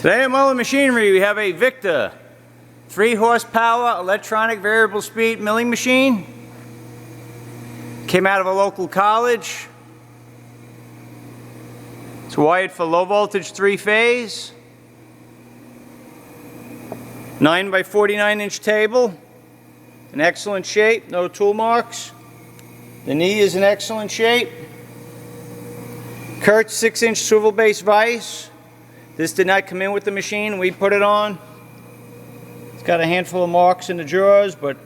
Today at Mullin Machinery we have a Victor 3 horsepower electronic variable speed milling machine. Came out of a local college. It's wired for low voltage 3-phase. 9 by 49 inch table. In excellent shape, no tool marks. The knee is in excellent shape. Kurtz 6-inch swivel base vise. This did not come in with the machine, we put it on. It's got a handful of marks in the drawers, but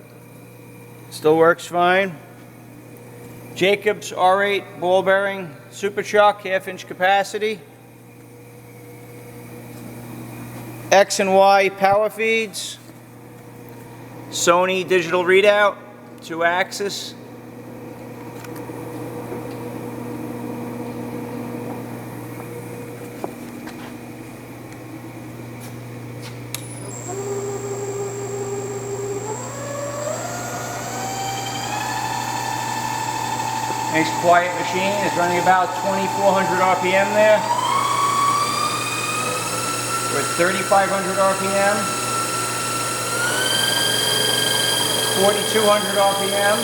still works fine. Jacobs R8 ball bearing super chuck, 1/2-inch capacity. X and Y power feeds. Sony digital readout, 2-axis. Nice quiet machine. It's running about 2,400 RPM there. We're at 3,500 RPM. 4,200 RPM.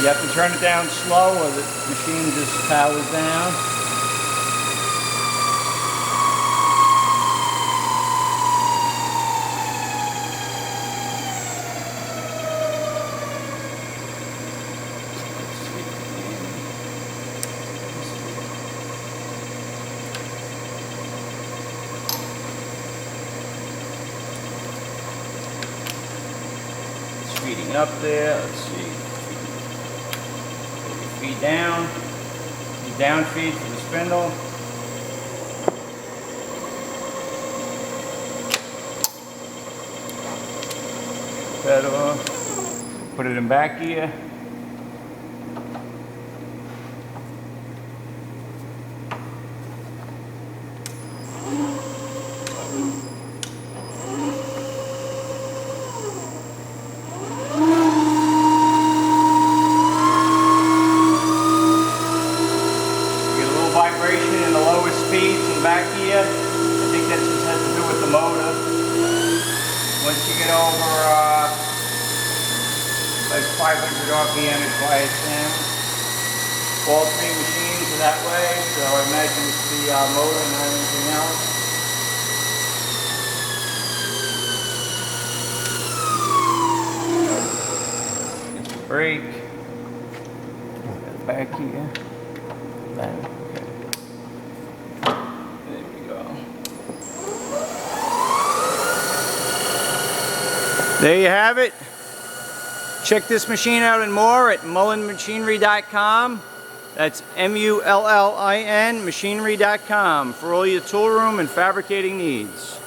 You have to turn it down slow or the machine just powers down. Feeding up there, let's see. Feed down. Down feed for the spindle. Pedal. Put it in back gear. Vibration in the lower speeds and back gear. I think that just has to do with the motor. Once you get over like 500 RPM, it quiets down. All 3 machines are that way, so I imagine it's the motor, not anything else. It's a brake. Back here. Back. There you have it. Check this machine out and more at mullinmachinery.com. That's MULLIN machinery.com for all your tool room and fabricating needs.